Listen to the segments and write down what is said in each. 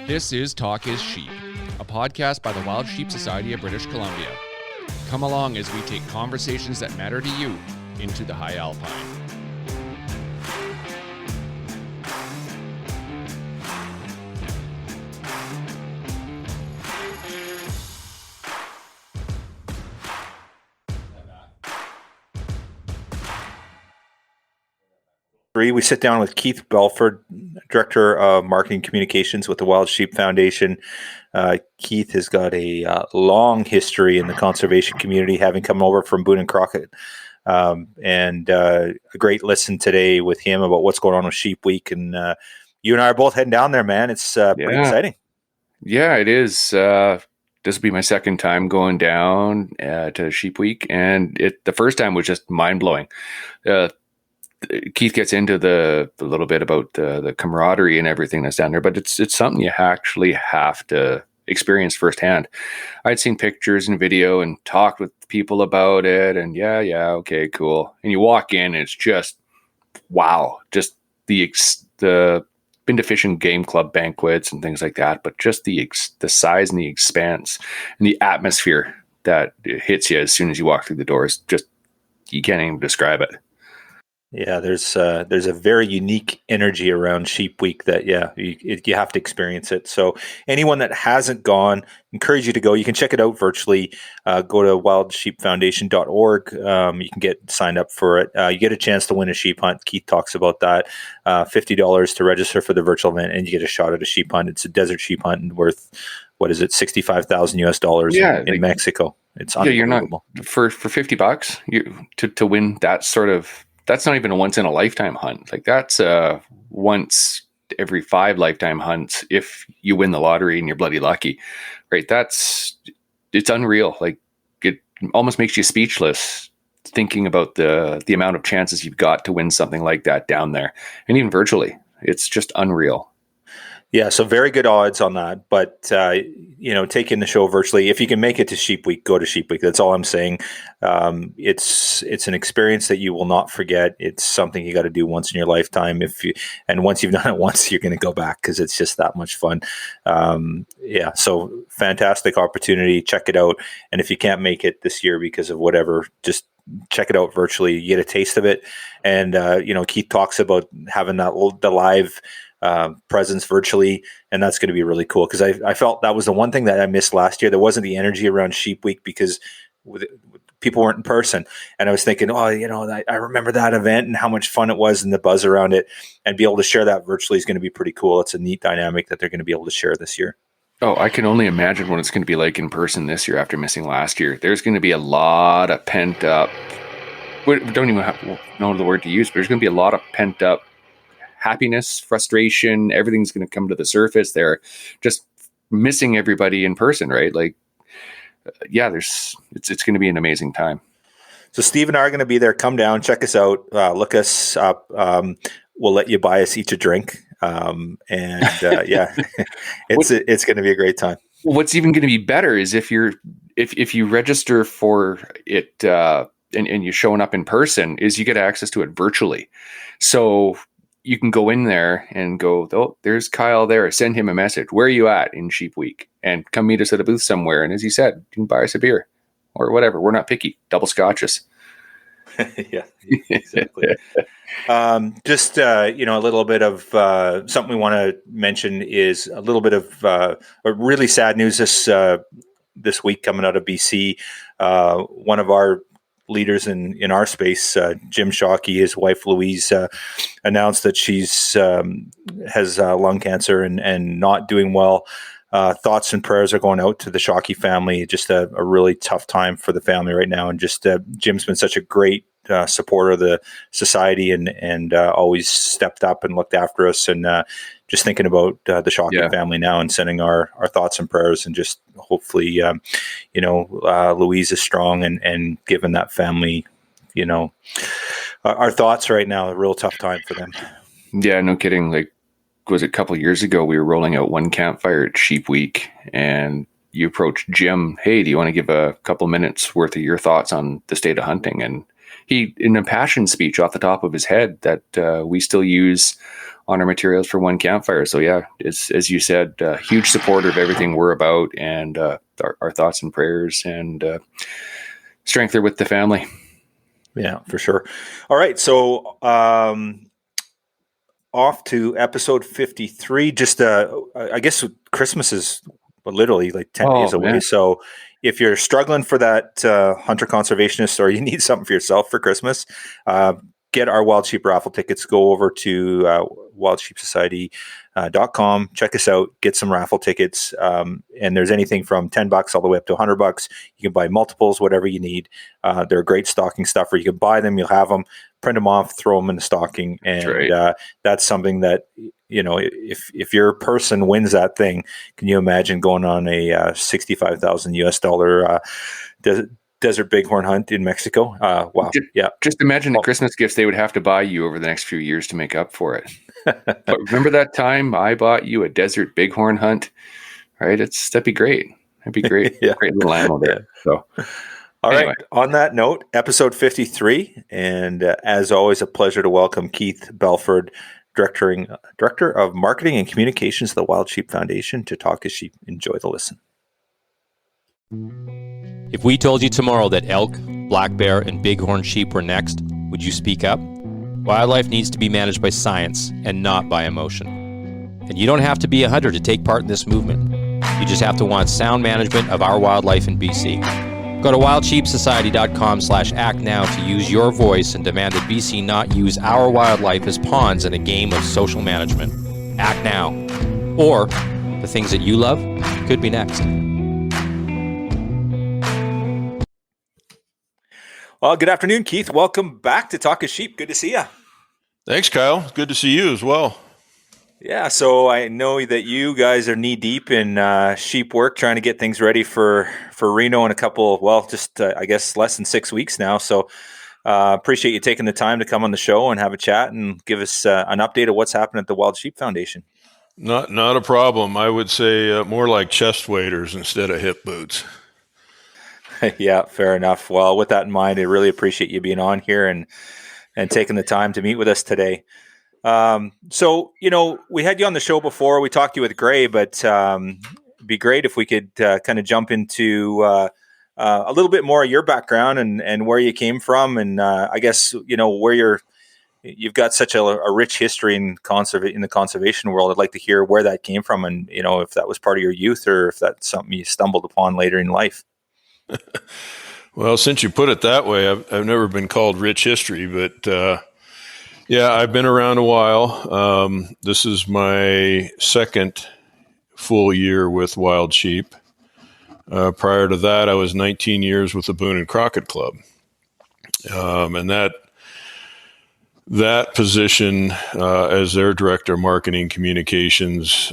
This is Talk is Sheep, a podcast by the Wild Sheep Society of British Columbia. Come along as we take conversations that matter to you into the high alpine. We sit down with Keith Balfourd, Director of Marketing Communications with the Wild Sheep Foundation. Keith has got a long history in the conservation community, having come over from Boone and Crockett. And a great listen today with him about what's going on with Sheep Week. And you and I are both heading down there, man. It's pretty exciting. Yeah, it is. This will be my second time going down to Sheep Week. And the first time was just mind-blowing. Keith gets into the little bit about the camaraderie and everything that's down there, but it's something you actually have to experience firsthand. I'd seen pictures and video and talked with people about it, and yeah, okay, cool. And you walk in, and it's just wow, just the been to Fish and Game Club banquets and things like that, but just the size and the expanse and the atmosphere that hits you as soon as you walk through the doors, just you can't even describe it. Yeah, there's a very unique energy around Sheep Week that, you have to experience it. So anyone that hasn't gone, encourage you to go. You can check it out virtually. Go to wildsheepfoundation.org. You can get signed up for it. You get a chance to win a sheep hunt. Keith talks about that. $50 to register for the virtual event, and you get a shot at a sheep hunt. It's a desert sheep hunt and worth, what is it, $65,000 in Mexico. It's unbelievable. You're not for $50 to win that sort of. That's not even a once in a lifetime hunt. Like that's once every 5 lifetime hunts if you win the lottery and you're bloody lucky, right? It's unreal. Like it almost makes you speechless thinking about the amount of chances you've got to win something like that down there, and even virtually, it's just unreal. Yeah, so very good odds on that. But, taking the show virtually, if you can make it to Sheep Week, go to Sheep Week. That's all I'm saying. It's an experience that you will not forget. It's something you got to do once in your lifetime. And once you've done it once, you're going to go back because it's just that much fun. So fantastic opportunity. Check it out. And if you can't make it this year because of whatever, just check it out virtually. You get a taste of it. And, Keith talks about having the live presence virtually, and that's going to be really cool because I felt that was the one thing that I missed last year. There wasn't the energy around Sheep Week because people weren't in person, and I was thinking, I remember that event and how much fun it was and the buzz around it, and be able to share that virtually is going to be pretty cool. It's a neat dynamic that they're going to be able to share this year. Oh, I can only imagine what it's going to be like in person this year after missing last year. There's going to be a lot of pent up. We don't even know the word to use, but there's going to be a lot of pent up happiness, frustration, everything's going to come to the surface. They're just missing everybody in person, right? Like, it's going to be an amazing time. So Steve and I are going to be there. Come down, check us out, look us up. We'll let you buy us each a drink. It's going to be a great time. What's even going to be better is if you register for it, and you're showing up in person, is you get access to it virtually. So you can go in there and go, oh, there's Kyle there. Send him a message. Where are you at in Sheep Week? And come meet us at a booth somewhere. And as he said, you can buy us a beer or whatever. We're not picky. Double scotches. Yeah, exactly. A little bit of something we want to mention is a little bit of a really sad news this week coming out of BC. One of our leaders in our space, Jim Shockey, his wife Louise, announced that she's has lung cancer and not doing well. Thoughts and prayers are going out to the Shockey family. Just a really tough time for the family right now. And just Jim's been such a great supporter of the society and always stepped up and looked after us. And just thinking about the Shocking family now and sending our thoughts and prayers, and just hopefully, Louise is strong and giving that family, our thoughts right now. A real tough time for them. Yeah, no kidding. Like, was it a couple of years ago, we were rolling out one campfire at Sheep Week, and you approached Jim. Hey, do you want to give a couple minutes worth of your thoughts on the state of hunting? And he, in a passion speech off the top of his head that we still use on our materials for one campfire. So yeah, it's, as you said, huge supporter of everything we're about, and our thoughts and prayers and strength are with the family. Yeah, for sure. All right. So off to episode 53. Just, I guess Christmas is literally like 10 days away. Man. So if you're struggling for that hunter conservationist, or you need something for yourself for Christmas, get our Wild Sheep raffle tickets. Go over to wildsheepsociety.com. Check us out. Get some raffle tickets. And there's anything from $10 all the way up to $100. You can buy multiples, whatever you need. They're a great stocking stuffer. You can buy them. You'll have them. Print them off. Throw them in the stocking. And that's something that, if your person wins that thing, can you imagine going on a $65,000 desert bighorn hunt in Mexico? Wow. Yeah. Just imagine the Christmas gifts they would have to buy you over the next few years to make up for it. But remember that time I bought you a desert bighorn hunt, right? That'd be great. That'd be great. Yeah. Great little animal there. So, all right. On that note, episode 53. And as always, a pleasure to welcome Keith Balfourd, Director of Marketing and Communications of the Wild Sheep Foundation, to Talk as Sheep. Enjoy the listen. If we told you tomorrow that elk, black bear, and bighorn sheep were next, would you speak up? Wildlife needs to be managed by science and not by emotion. And you don't have to be a hunter to take part in this movement. You just have to want sound management of our wildlife in BC. Go to wildsheepsociety.com/act now to use your voice and demand that BC not use our wildlife as pawns in a game of social management. Act now. Or the things that you love could be next. Well, good afternoon, Keith. Welcome back to Talk as Sheep. Good to see you. Thanks, Kyle. Good to see you as well. Yeah, so I know that you guys are knee deep in sheep work, trying to get things ready for Reno in a couple, I guess less than 6 weeks now. So appreciate you taking the time to come on the show and have a chat and give us an update of what's happening at the Wild Sheep Foundation. Not a problem. I would say more like chest waders instead of hip boots. Yeah, fair enough. Well, with that in mind, I really appreciate you being on here and taking the time to meet with us today. So, we had you on the show before. We talked to you with Gray, but it'd be great if we could kind of jump into a little bit more of your background and where you came from. And I guess, where you've got such a rich history in the conservation world. I'd like to hear where that came from, and, if that was part of your youth or if that's something you stumbled upon later in life. Well, since you put it that way, I've never been called rich history, but yeah, I've been around a while. This is my second full year with Wild Sheep. Prior to that, I was 19 years with the Boone and Crockett Club, and that position as their director of marketing communications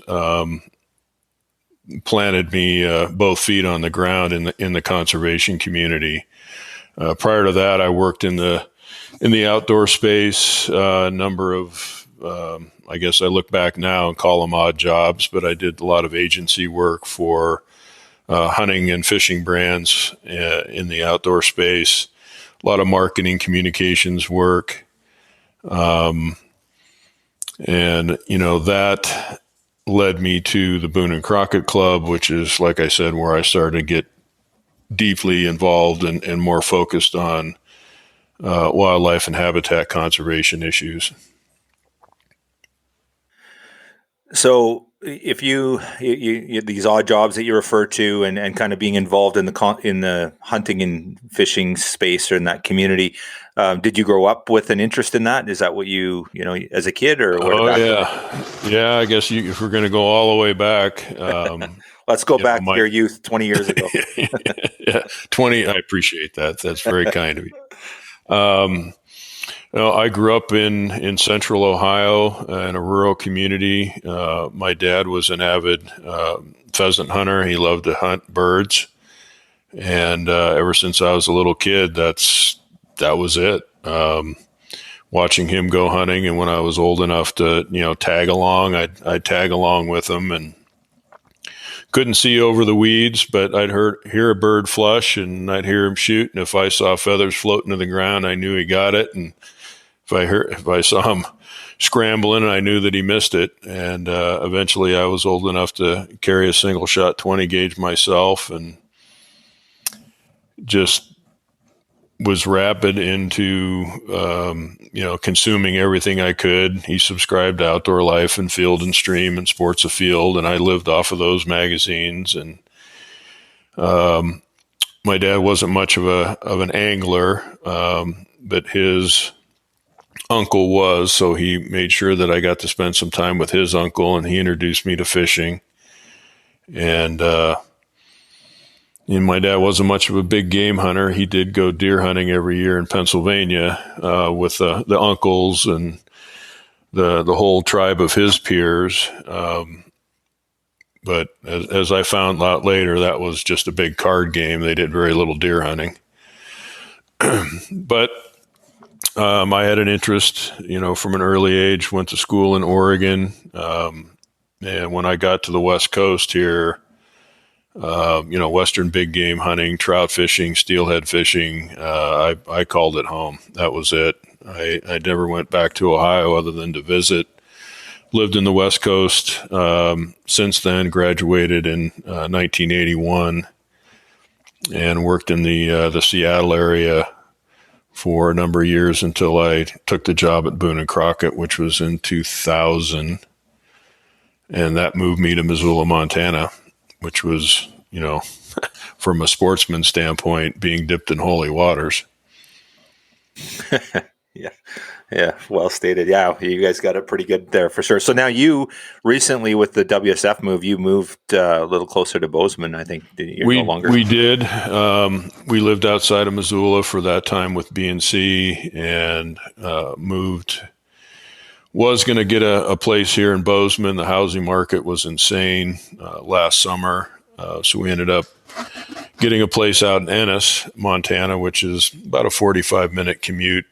planted me both feet on the ground in the conservation community. Prior to that, I worked in the outdoor space, a number of, I guess I look back now and call them odd jobs, but I did a lot of agency work for hunting and fishing brands in the outdoor space, a lot of marketing communications work. And, that led me to the Boone and Crockett Club, which is, like I said, where I started to get deeply involved and more focused on wildlife and habitat conservation issues. So if you these odd jobs that you refer to and kind of being involved in the hunting and fishing space or in that community, did you grow up with an interest in that? Is that what you as a kid, or where did that go? Yeah. I guess if we're going to go all the way back, let's go back to your youth 20 years ago. Yeah, 20. I appreciate that. That's very kind of you. I grew up in central Ohio in a rural community. My dad was an avid pheasant hunter. He loved to hunt birds. And ever since I was a little kid, that was it. Watching him go hunting, and when I was old enough to tag along, I'd tag along with him, and couldn't see over the weeds, but I'd hear a bird flush, and I'd hear him shoot. And if I saw feathers floating to the ground, I knew he got it. And if I saw him scrambling, I knew that he missed it. And eventually, I was old enough to carry a single shot 20 gauge myself, and just was rapid into consuming everything I could. He subscribed to Outdoor Life and Field and Stream and Sports Afield, and I lived off of those magazines. And my dad wasn't much of an angler, but his uncle was, so he made sure that I got to spend some time with his uncle, and he introduced me to fishing. And my dad wasn't much of a big game hunter. He did go deer hunting every year in Pennsylvania with the uncles and the whole tribe of his peers. But as I found out later, that was just a big card game. They did very little deer hunting. But I had an interest, from an early age. Went to school in Oregon, and when I got to the West Coast here, Western big game hunting, trout fishing, steelhead fishing. I called it home. That was it. I never went back to Ohio other than to visit. Lived in the West Coast since then, graduated in 1981, and worked in the Seattle area for a number of years until I took the job at Boone and Crockett, which was in 2000. And that moved me to Missoula, Montana, which was, from a sportsman standpoint, being dipped in holy waters. Yeah. Well stated. Yeah. You guys got it pretty good there for sure. So now you recently, with the WSF move, you moved a little closer to Bozeman, I think. No longer. We did. We lived outside of Missoula for that time with BNC, and moved. Was going to get a place here in Bozeman. The housing market was insane last summer. So we ended up getting a place out in Ennis, Montana, which is about a 45-minute commute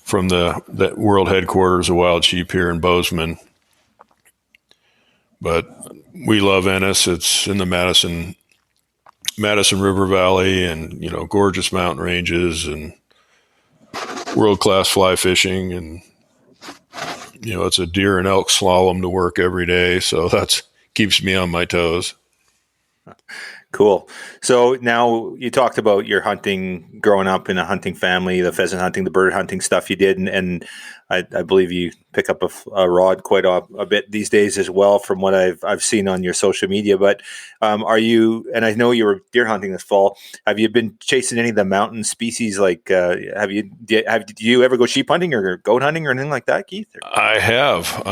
from the world headquarters of Wild Sheep here in Bozeman. But we love Ennis. It's in the Madison River Valley, and, gorgeous mountain ranges and world-class fly fishing. And, it's a deer and elk slalom to work every day. So that's keeps me on my toes. Cool. So now you talked about your hunting, growing up in a hunting family, the pheasant hunting, the bird hunting stuff you did. And I believe you pick up a rod quite a bit these days as well, from what I've seen on your social media. But are you, and I know you were deer hunting this fall, have you been chasing any of the mountain species? Like, do you ever go sheep hunting or goat hunting or anything like that, Keith? I have.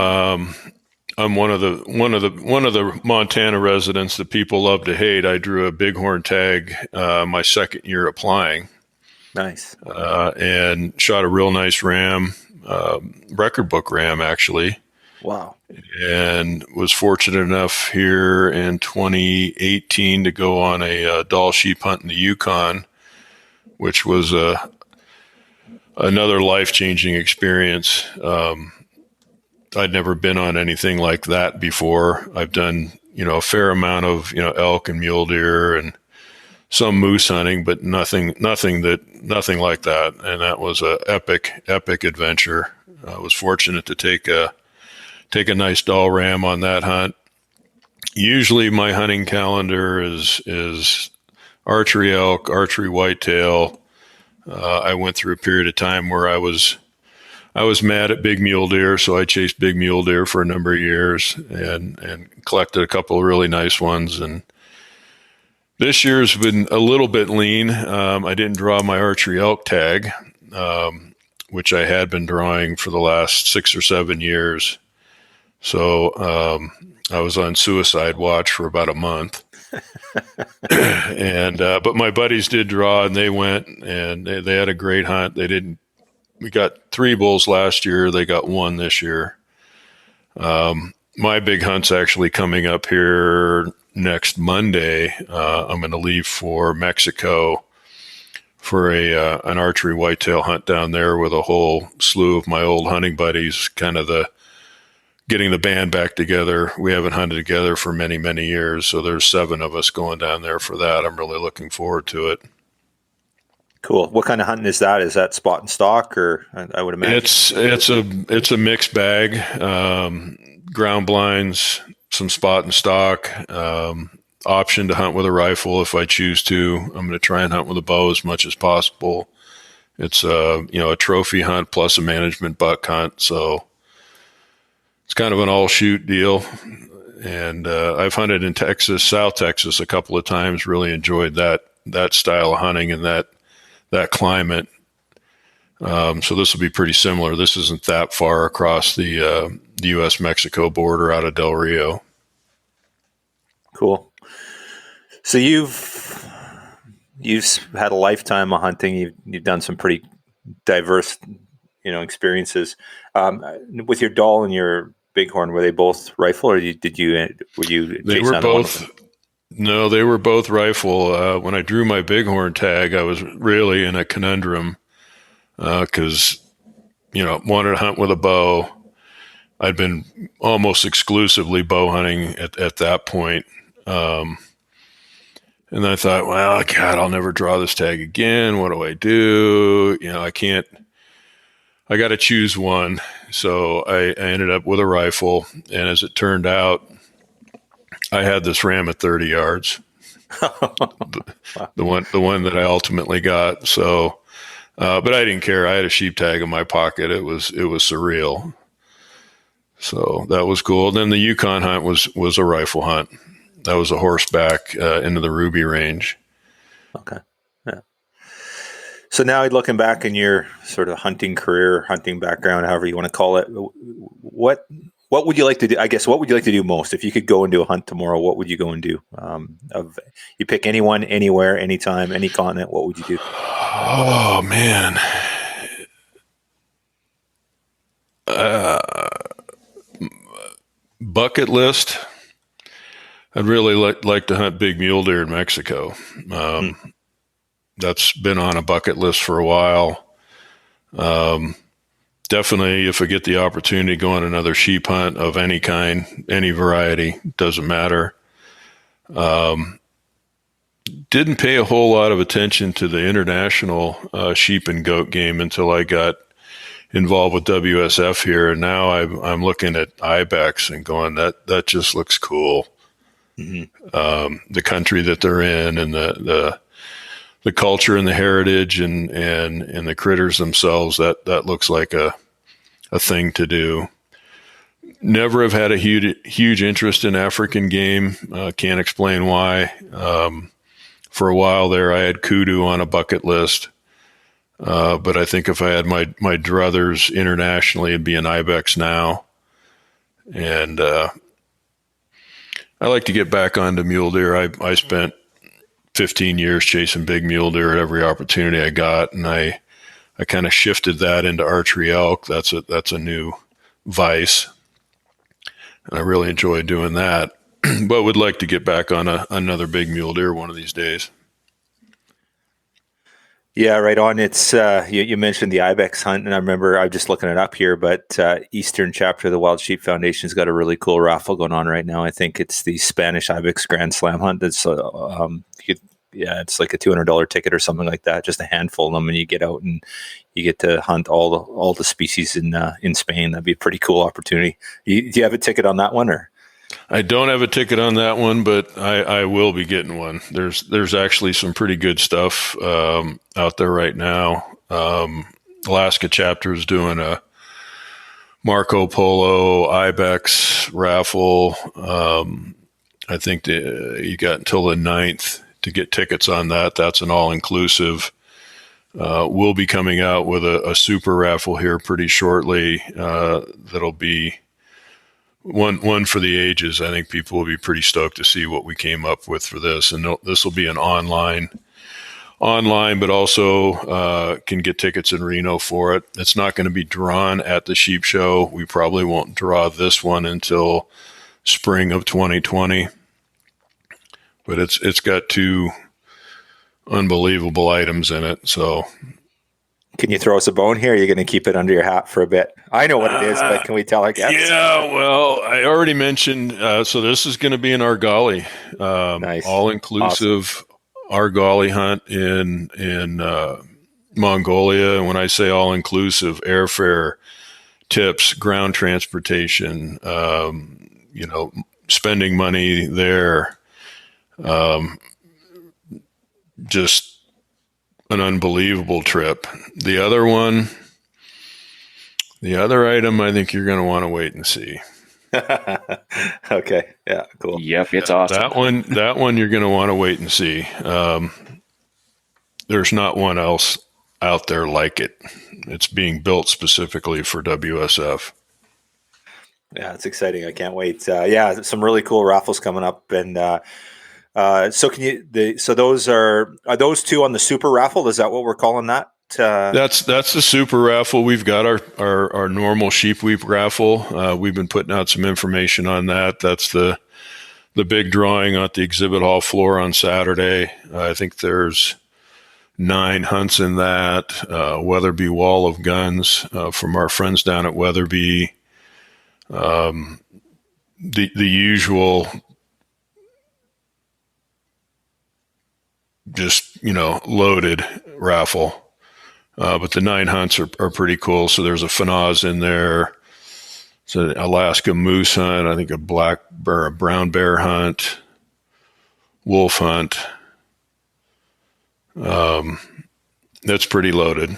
I'm one of the Montana residents that people love to hate. I drew a bighorn tag my second year applying. Nice. And shot a real nice ram, record book ram, actually. Wow. And was fortunate enough here in 2018 to go on a Dall sheep hunt in the Yukon, which was another life-changing experience. I'd never been on anything like that before. I've done, a fair amount of, elk and mule deer and some moose hunting, but nothing like that. And that was a epic adventure. I was fortunate to take a nice Dall ram on that hunt. Usually my hunting calendar is archery elk, archery whitetail. I went through a period of time where I was mad at big mule deer, so I chased big mule deer for a number of years and collected a couple of really nice ones. And this year's been a little bit lean. I didn't draw my archery elk tag, which I had been drawing for the last 6 or 7 years. So I was on suicide watch for about a month. And but my buddies did draw, and they went, and they had a great hunt. We got 3 bulls last year. They got 1 this year. My big hunt's actually coming up here next Monday. I'm going to leave for Mexico for an archery whitetail hunt down there with a whole slew of my old hunting buddies, kind of getting the band back together. We haven't hunted together for many, many years, so there's 7 of us going down there for that. I'm really looking forward to it. Cool. What kind of hunting is that? Is that spot and stock, or I would imagine it's a mixed bag. Ground blinds, some spot and stock. Option to hunt with a rifle if I choose to. I'm going to try and hunt with a bow as much as possible. It's a trophy hunt plus a management buck hunt, so it's kind of an all shoot deal. And I've hunted in Texas, South Texas, a couple of times. Really enjoyed that style of hunting and that climate. So this will be pretty similar. This isn't that far across the U.S.-Mexico border out of Del Rio. Cool. So you've had a lifetime of hunting. You've done some pretty diverse, experiences. With your Doll and your Bighorn, were they both rifle, or were you? They were both. No, they were both rifle. When I drew my Bighorn tag, I was really in a conundrum because wanted to hunt with a bow. I'd been almost exclusively bow hunting at that point. And I thought, well, God, I'll never draw this tag again. What do I do? I can't. I got to choose one. So I ended up with a rifle. And as it turned out, I had this ram at 30 yards. the one that I ultimately got. So, but I didn't care. I had a sheep tag in my pocket. It was surreal. So that was cool. Then the Yukon hunt was a rifle hunt. That was a horseback into the Ruby Range. Okay. Yeah. So now looking back in your sort of hunting career, hunting background, however you want to call it, what would you like to do? I guess, what would you like to do most? If you could go and do a hunt tomorrow, what would you go and do? You pick anyone, anywhere, anytime, any continent, what would you do? Oh, man. Bucket list. I'd really like to hunt big mule deer in Mexico. That's been on a bucket list for a while. Definitely, if I get the opportunity to go on another sheep hunt of any kind, any variety, doesn't matter. Didn't pay a whole lot of attention to the international sheep and goat game until I got involved with WSF here, and now I'm looking at ibex and going, that just looks cool. Mm-hmm. The country that they're in, and the culture and the heritage and the critters themselves, that looks like a thing to do. Never have had a huge interest in African game. Can't explain why. For a while there, I had kudu on a bucket list. But I think if I had my druthers internationally, it'd be an ibex now. And I like to get back onto mule deer. I spent 15 years chasing big mule deer at every opportunity I got, and I kind of shifted that into archery elk. That's a new vice, and I really enjoy doing that. But would like to get back on another big mule deer one of these days. Yeah, right on. It's you mentioned the ibex hunt, and I remember I'm just looking it up here. But Eastern chapter of the Wild Sheep Foundation's got a really cool raffle going on right now. I think it's the Spanish Ibex Grand Slam hunt. It's it's like a $200 ticket or something like that. Just a handful of them, and you get out and you get to hunt all the species in Spain. That'd be a pretty cool opportunity. Do you have a ticket on that one, or? I don't have a ticket on that one, but I will be getting one. There's actually some pretty good stuff out there right now. Alaska chapter is doing a Marco Polo Ibex raffle. I think you got until the 9th to get tickets on that. That's an all-inclusive. We'll be coming out with a super raffle here pretty shortly. That'll be one for the ages. I think people will be pretty stoked to see what we came up with for this. And this will be an online, but also can get tickets in Reno for it. It's not going to be drawn at the Sheep Show. We probably won't draw this one until spring of 2020. But it's got 2 unbelievable items in it. So, can you throw us a bone here? Or are you going to keep it under your hat for a bit? I know what it is, but can we tell our guests? Yeah, well, I already mentioned. So this is going to be an Argali, Nice. all-inclusive Argali hunt in Mongolia. And when I say all-inclusive, airfare, tips, ground transportation, spending money there. Just an unbelievable trip. The other item, I think you're going to want to wait and see. Okay. Yeah. Cool. Yep, it's awesome. That one you're going to want to wait and see. There's not one else out there like it. It's being built specifically for WSF. Yeah, it's exciting. I can't wait. Some really cool raffles coming up, and so those are those 2 on the super raffle? Is that what we're calling that? That's the super raffle. We've got our normal Sheep Week raffle. We've been putting out some information on that. That's the big drawing at the exhibit hall floor on Saturday. I think there's 9 hunts in that. Weatherby Wall of Guns from our friends down at Weatherby. The usual, just loaded raffle, but the 9 hunts are pretty cool. So there's a Fanaz in there. It's an Alaska moose hunt. I think a brown bear hunt, wolf hunt. That's pretty loaded.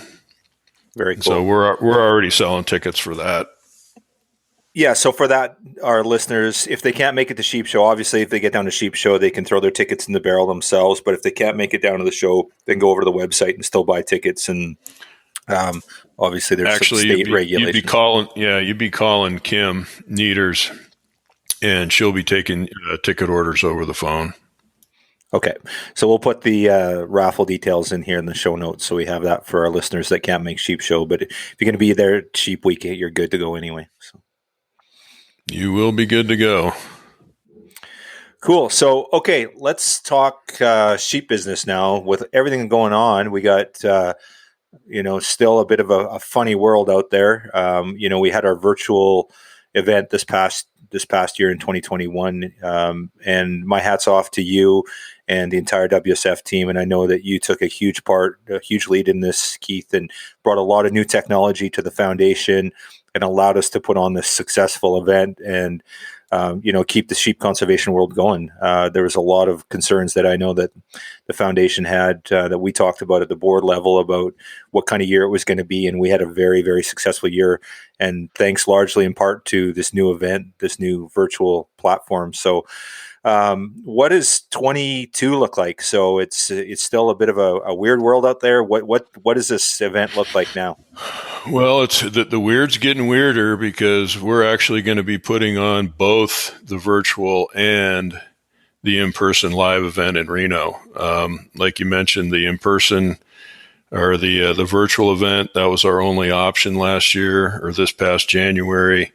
Very cool. So we're already selling tickets for that. Yeah, so for that, our listeners, if they can't make it to Sheep Show, obviously if they get down to Sheep Show, they can throw their tickets in the barrel themselves. But if they can't make it down to the show, then go over to the website and still buy tickets. And obviously there's some state regulations. You'd be calling Kim Needers, and she'll be taking ticket orders over the phone. Okay, so we'll put the raffle details in here in the show notes, so we have that for our listeners that can't make Sheep Show. But if you're going to be there at Sheep Week, you're good to go anyway. So. You will be good to go. Cool. So, okay, let's talk sheep business now. With everything going on, we got, still a bit of a funny world out there. We had our virtual event this past year in 2021, and my hat's off to you and the entire WSF team. And I know that you took a huge lead in this, Keith, and brought a lot of new technology to the foundation and allowed us to put on this successful event and, keep the sheep conservation world going. There was a lot of concerns that I know that the foundation had that we talked about at the board level about what kind of year it was going to be. And we had a very, very successful year. And thanks largely in part to this new event, this new virtual platform. So what does 22 look like? So it's still a bit of a weird world out there. What does this event look like now? Well, it's the weird's getting weirder because we're actually going to be putting on both the virtual and the in-person live event in Reno. Like you mentioned, the in-person or the virtual event, that was our only option last year or this past January.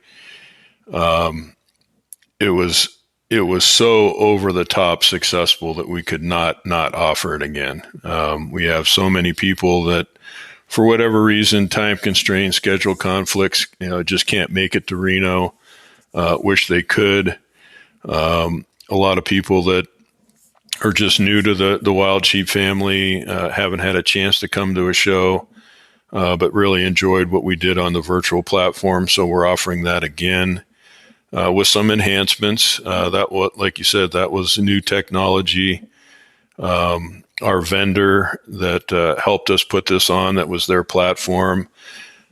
It was so over the top successful that we could not offer it again. We have so many people that, for whatever reason, time constraints, schedule conflicts, just can't make it to Reno. Wish they could. A lot of people that are just new to the wild sheep family, haven't had a chance to come to a show, but really enjoyed what we did on the virtual platform. So we're offering that again. With some enhancements, like you said, that was new technology. Our vendor that helped us put this on, that was their platform.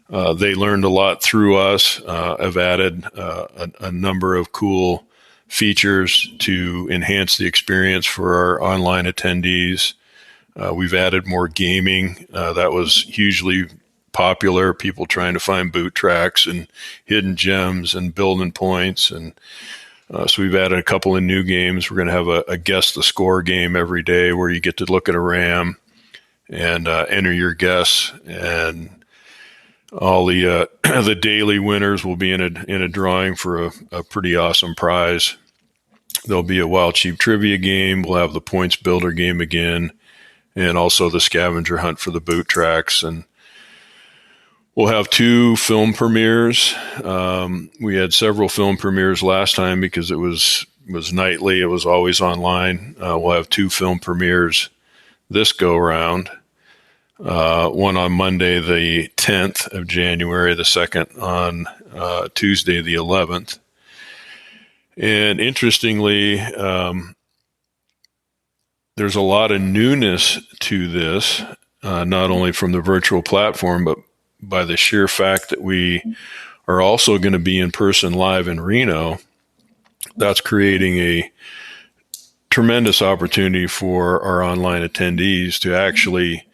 They learned a lot through us. Have added a number of cool features to enhance the experience for our online attendees. We've added more gaming. That was hugely popular. People trying to find boot tracks and hidden gems and building points. And so we've added a couple of new games. We're going to have a guess the score game every day where you get to look at a ram and enter your guess. And all the the daily winners will be in a drawing for a pretty awesome prize. There'll be a Wild Sheep trivia game. We'll have the points builder game again, and also the scavenger hunt for the boot tracks. And we'll have 2 film premieres. We had several film premieres last time because it was nightly. It was always online. We'll have 2 film premieres this go round. One on Monday, the 10th of January, the second on Tuesday, the 11th. And interestingly, there's a lot of newness to this, not only from the virtual platform, but by the sheer fact that we are also going to be in person live in Reno. That's creating a tremendous opportunity for our online attendees to actually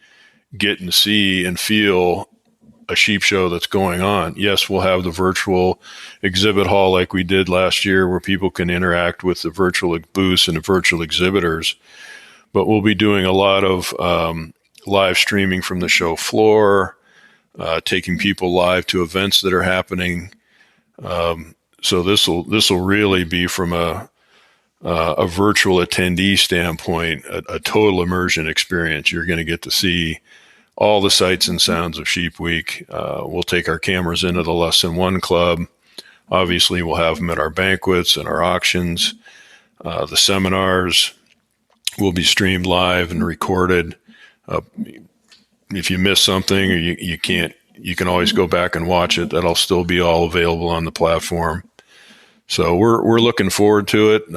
get and see and feel a sheep show that's going on. Yes, we'll have the virtual exhibit hall like we did last year where people can interact with the virtual booths and the virtual exhibitors, but we'll be doing a lot of live streaming from the show floor, taking people live to events that are happening. So this will really be from a virtual attendee standpoint, a total immersion experience. You're going to get to see all the sights and sounds of Sheep Week. We'll take our cameras into the Less Than One Club. Obviously, we'll have them at our banquets and our auctions. The seminars will be streamed live and recorded. If you miss something or you can't, you can always go back and watch it. That'll still be all available on the platform. So we're looking forward to it.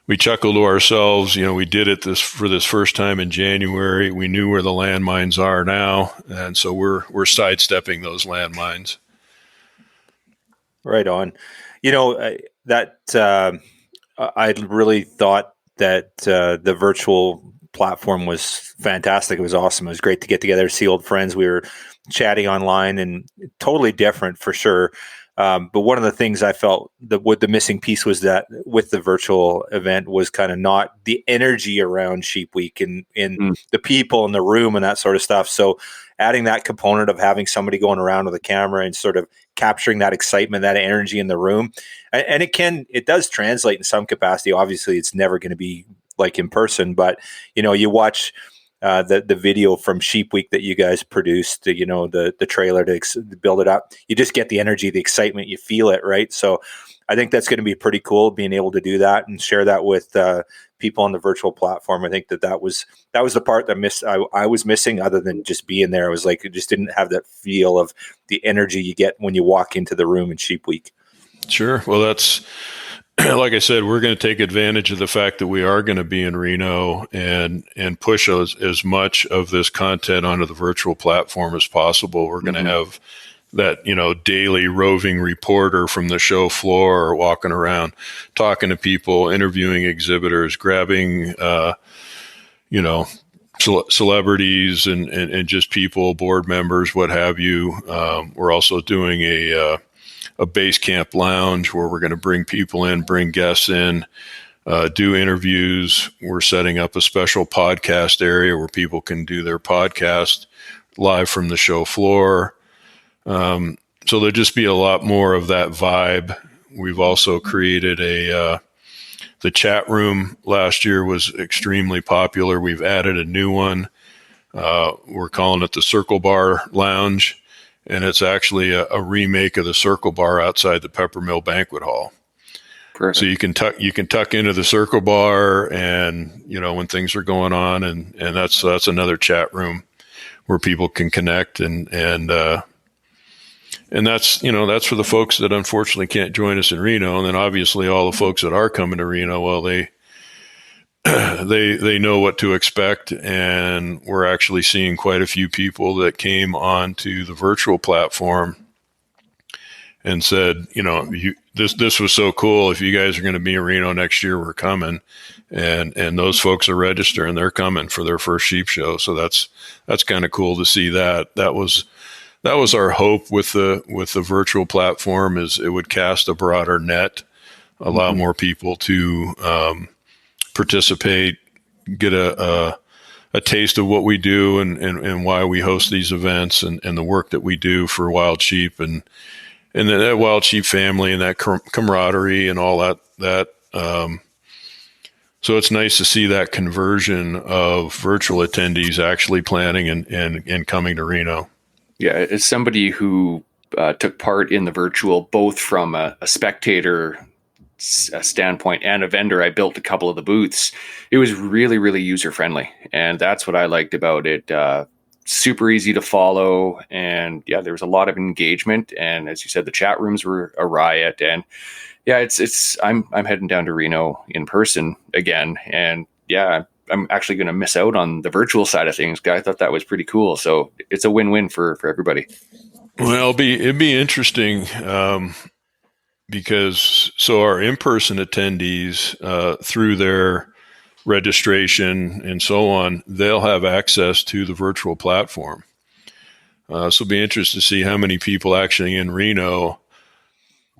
We chuckled to ourselves, we did it for this first time in January. We knew where the landmines are now, and so we're sidestepping those landmines. Right on. I really thought that the virtual platform was fantastic. It was awesome. It was great to get together, see old friends. We were chatting online, and totally different for sure. But one of the things I felt that the missing piece was that with the virtual event was kind of not the energy around Sheep Week and the people in the room and that sort of stuff. So adding that component of having somebody going around with a camera and sort of capturing that excitement, that energy in the room. And it does translate in some capacity. Obviously, it's never going to be like in person, but you watch the video from Sheep Week that you guys produced, the trailer to build it up. You just get the energy, the excitement, you feel it, right? So I think that's going to be pretty cool, being able to do that and share that with people on the virtual platform. I think that was the part that I was missing, other than just being there. I was like, it just didn't have that feel of the energy you get when you walk into the room in Sheep Week. Sure. Well, that's, like I said, we're going to take advantage of the fact that we are going to be in Reno and push as much of this content onto the virtual platform as possible. We're going to have that, daily roving reporter from the show floor, walking around, talking to people, interviewing exhibitors, grabbing, celebrities and just people, board members, what have you. We're also doing a base camp lounge where we're going to bring people in, bring guests in, do interviews. We're setting up a special podcast area where people can do their podcast live from the show floor. So there'll just be a lot more of that vibe. We've also created the chat room last year was extremely popular. We've added a new one. We're calling it the Circle Bar Lounge. And it's actually a remake of the Circle Bar outside the Peppermill Banquet Hall. Perfect. So you can tuck into the Circle Bar, and when things are going on, and that's another chat room where people can connect, and that's for the folks that unfortunately can't join us in Reno, and then obviously all the folks that are coming to Reno, well, they know what to expect, and we're actually seeing quite a few people that came onto the virtual platform and said, this was so cool. If you guys are going to be in Reno next year, we're coming. and those folks are registering. They're coming for their first sheep show. So that's kind of cool to see that. That was our hope with the virtual platform, is it would cast a broader net, allow more people to participate, get a taste of what we do and why we host these events and the work that we do for wild sheep and that wild sheep family and that camaraderie and all that. So it's nice to see that conversion of virtual attendees actually planning and coming to Reno. Yeah, as somebody who took part in the virtual, both from a spectator standpoint and a vendor, I built a couple of the booths. It was really, really user friendly, and that's what I liked about it. Super easy to follow, and yeah, there was a lot of engagement. And as you said, the chat rooms were a riot. And yeah, I'm heading down to Reno in person again, and yeah, I'm actually going to miss out on the virtual side of things. I thought that was pretty cool. So it's a win-win for everybody. Well, it'd be interesting. Because our in-person attendees, through their registration and so on, they'll have access to the virtual platform. So it'll be interesting to see how many people actually in Reno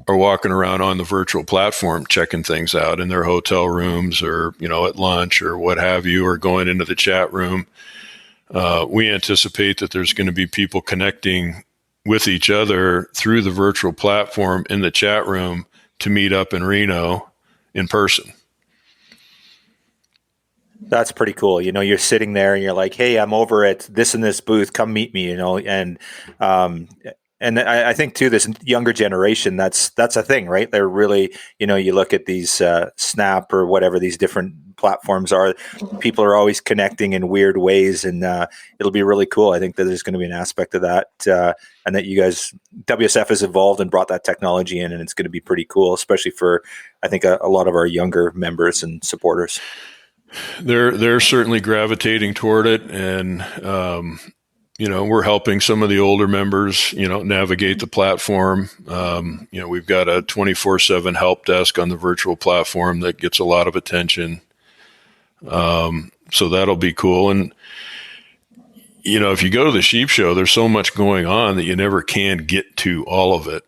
are walking around on the virtual platform, checking things out in their hotel rooms or, at lunch or what have you, or going into the chat room. We anticipate that there's going to be people connecting with each other through the virtual platform in the chat room to meet up in Reno in person. That's pretty cool. You're sitting there and you're like, hey, I'm over at this and this booth, come meet me, and I think too, this younger generation, that's a thing, right? They're really, you look at these Snap or whatever these different platforms are, people are always connecting in weird ways, and it'll be really cool. I think that there's going to be an aspect of that, and that you guys, WSF has evolved and brought that technology in, and it's going to be pretty cool, especially for, I think, a lot of our younger members and supporters. They're certainly gravitating toward it, and we're helping some of the older members, navigate the platform. We've got a 24/7 help desk on the virtual platform that gets a lot of attention. So that'll be cool. And, if you go to the sheep show, there's so much going on that you never can get to all of it.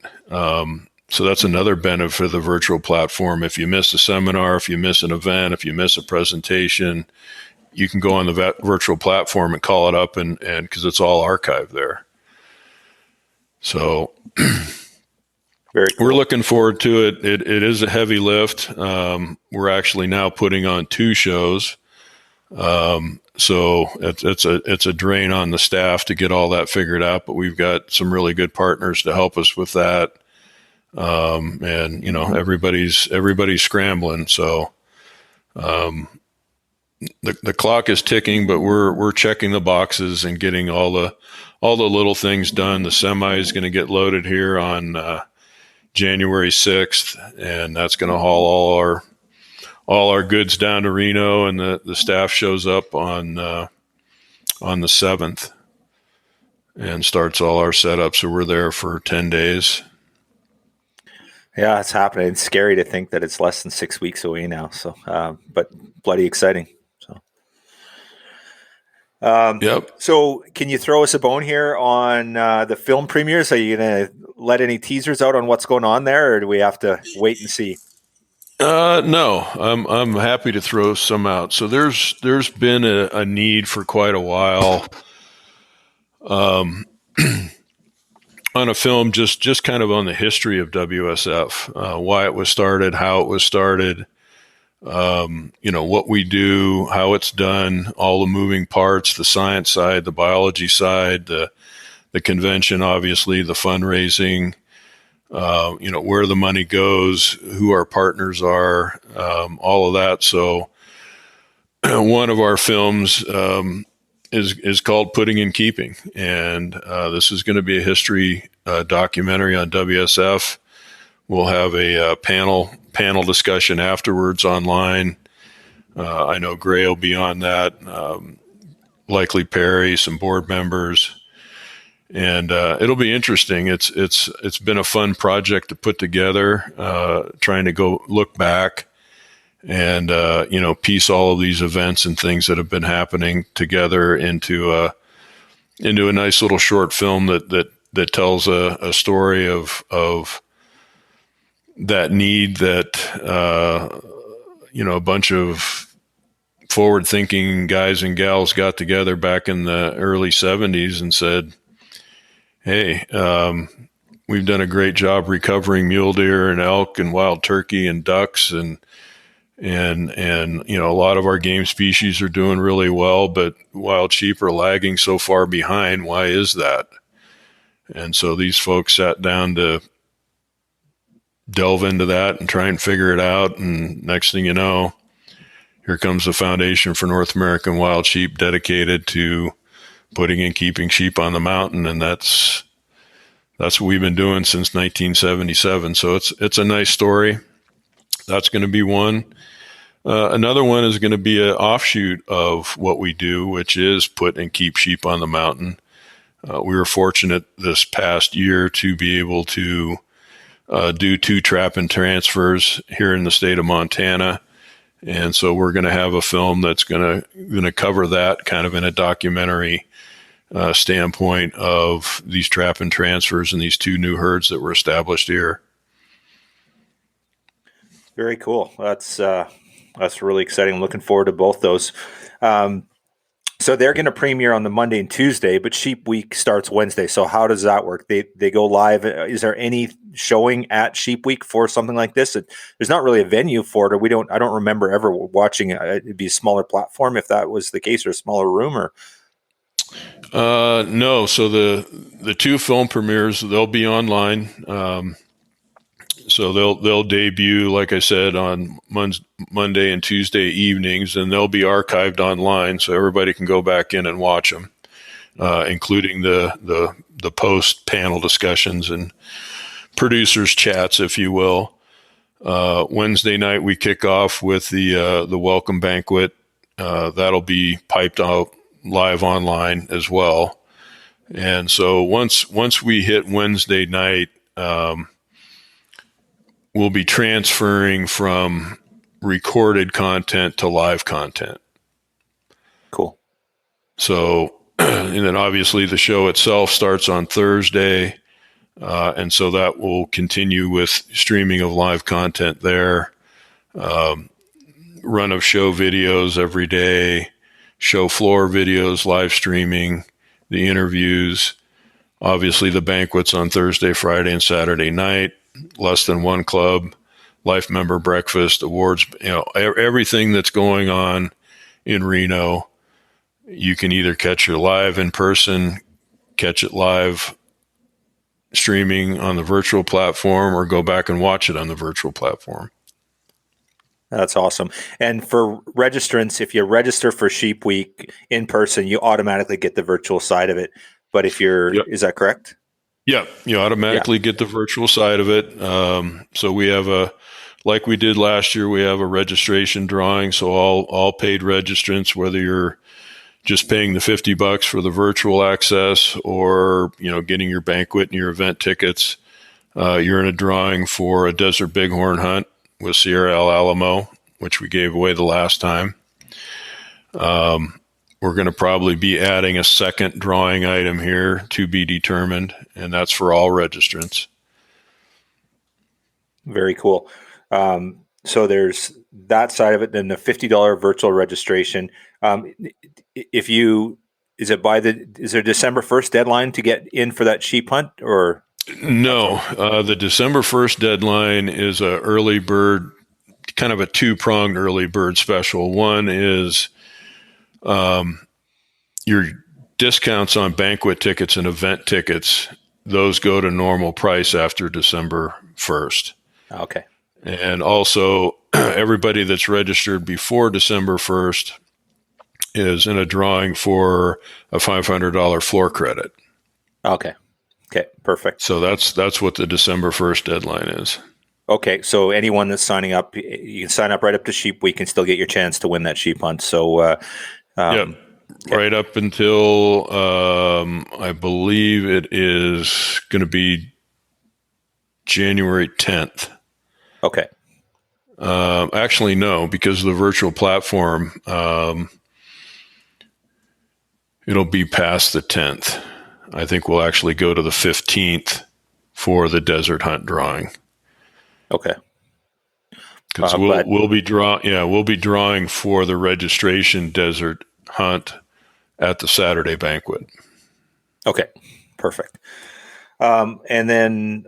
So that's another benefit of the virtual platform. If you miss a seminar, if you miss an event, if you miss a presentation, you can go on the virtual platform and call it up, and because it's all archived there. So very cool. We're looking forward to it. It is a heavy lift. We're actually now putting on 2 shows. So it's a drain on the staff to get all that figured out, but we've got some really good partners to help us with that. And everybody's scrambling. So, the clock is ticking, but we're checking the boxes and getting all the little things done. The semi is going to get loaded here on January 6th, and that's going to haul all our goods down to Reno, and the staff shows up on the 7th and starts all our setup. So we're there for 10 days. Yeah, it's happening. It's scary to think that it's less than 6 weeks away now. So, but bloody exciting. Yep. So can you throw us a bone here on the film premieres? Are you going to let any teasers out on what's going on there, or do we have to wait and see? No, I'm happy to throw some out. So there's been a need for quite a while on a film just kind of on the history of WSF, why it was started, how it was started, what we do, how it's done, all the moving parts, the science side, the biology side, the convention, obviously, the fundraising, where the money goes, who our partners are, all of that. So one of our films is called Putting in Keeping, and this is going to be a history documentary on WSF. We'll have a panel discussion afterwards online. I know Gray will be on that, likely Perry, some board members, and it'll be interesting. It's been a fun project to put together, trying to go look back and piece all of these events and things that have been happening together into a nice little short film that tells a story of that need that a bunch of forward-thinking guys and gals got together back in the early 70s and said, hey, we've done a great job recovering mule deer and elk and wild turkey and ducks and a lot of our game species are doing really well, but wild sheep are lagging so far behind. Why is that? And so these folks sat down to delve into that and try and figure it out. And next thing you know, here comes the Foundation for North American Wild Sheep, dedicated to putting and keeping sheep on the mountain. And that's what we've been doing since 1977. So it's a nice story. That's going to be one. Another one is going to be an offshoot of what we do, which is put and keep sheep on the mountain. We were fortunate this past year to be able to do 2 trap and transfers here in the state of Montana. And so we're going to have a film that's going to cover that kind of in a documentary standpoint of these trap and transfers and these 2 new herds that were established here. Very cool. That's really exciting. I'm looking forward to both those. So they're going to premiere on the Monday and Tuesday, but Sheep Week starts Wednesday. So how does that work? They go live. Is there any showing at Sheep Week for something like this? There's not really a venue for it. I don't remember ever watching it. It'd be a smaller platform if that was the case, or a smaller room, or. No. So the 2 film premieres, they'll be online. So they'll debut, like I said, on Monday and Tuesday evenings, and they'll be archived online, so everybody can go back in and watch them, including the post panel discussions and producers chats, if you will. Wednesday night we kick off with the welcome banquet. That'll be piped out live online as well. And so once we hit Wednesday night, we'll be transferring from recorded content to live content. Cool. So, and then obviously the show itself starts on Thursday. And so that will continue with streaming of live content there. Run of show videos every day, show floor videos, live streaming, the interviews, obviously the banquets on Thursday, Friday, and Saturday night. Less Than One Club, Life Member Breakfast, awards, everything that's going on in Reno, you can either catch it live in person, catch it live streaming on the virtual platform, or go back and watch it on the virtual platform. That's awesome. And for registrants, if you register for Sheep Week in person, you automatically get the virtual side of it. But if is that correct? Yeah, you automatically get the virtual side of it. So we have like we did last year, we have a registration drawing. So all paid registrants, whether you're just paying the $50 for the virtual access or, getting your banquet and your event tickets, you're in a drawing for a desert bighorn hunt with Sierra Alamo, which we gave away the last time. We're going to probably be adding a second drawing item here to be determined, and that's for all registrants. Very cool. So there's that side of it, then the $50 virtual registration. Is there December 1st deadline to get in for that sheep hunt, or? No, the December 1st deadline is a early bird, kind of a 2-pronged early bird special. One is your discounts on banquet tickets and event tickets, those go to normal price after December 1st. Okay. And also, everybody that's registered before December 1st is in a drawing for a $500 floor credit. Okay. Okay, perfect. So that's what the December 1st deadline is. Okay, so anyone that's signing up, you can sign up right up to Sheep Week and still get your chance to win that sheep hunt. So, right up until I believe it is going to be January 10th. Okay. Actually, no, because of the virtual platform, it'll be past the 10th. I think we'll actually go to the 15th for the desert hunt drawing. Okay. Because we'll be drawing for the registration desert hunt at the Saturday banquet. Okay, perfect. And then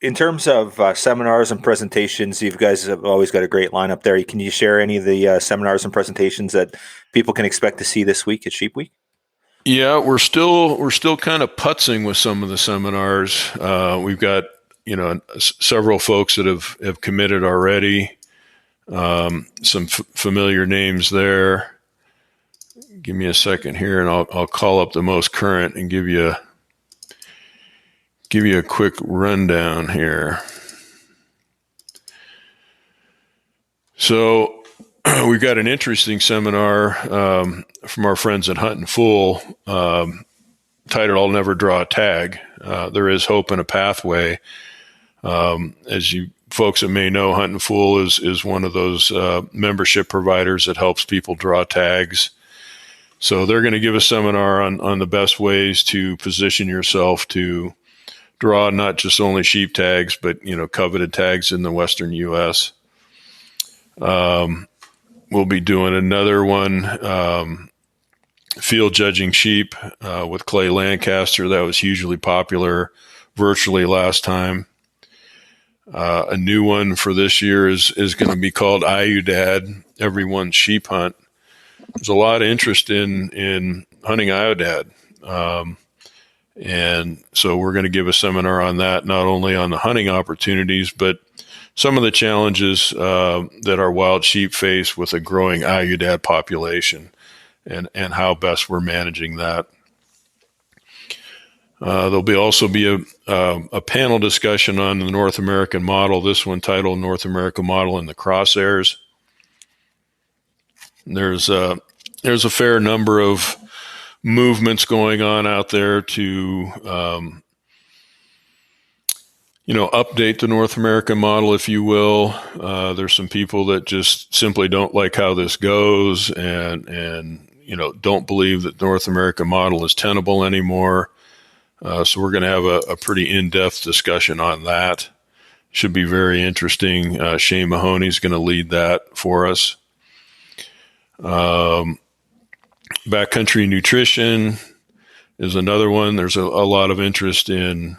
in terms of seminars and presentations, you guys have always got a great lineup there. Can you share any of the seminars and presentations that people can expect to see this week at Sheep Week? Yeah, we're still kind of putzing with some of the seminars. We've got several folks that have committed already. Some familiar names there. Give me a second here, and I'll call up the most current and give you a quick rundown here. So we've got an interesting seminar from our friends at Hunt and Fool, titled "I'll Never Draw a Tag." There is hope and a pathway. As you folks that may know, Hunt and Fool is one of those membership providers that helps people draw tags. So they're going to give a seminar on the best ways to position yourself to draw not just only sheep tags, but coveted tags in the Western U.S. We'll be doing another one, field judging sheep with Clay Lancaster. That was hugely popular virtually last time. A new one for this year is going to be called Iodad, Everyone's Sheep Hunt. There's a lot of interest in hunting Iodad. And so we're going to give a seminar on that, not only on the hunting opportunities, but some of the challenges that our wild sheep face with a growing Iodad population and how best we're managing that. There'll also be a panel discussion on the North American model, this one titled North American Model in the Crosshairs. There's a fair number of movements going on out there to, update the North American model, if you will. There's some people that just simply don't like how this goes and don't believe that the North American model is tenable anymore. So we're going to have a pretty in-depth discussion on that. Should be very interesting. Shane Mahoney's going to lead that for us. Backcountry nutrition is another one. There's a lot of interest in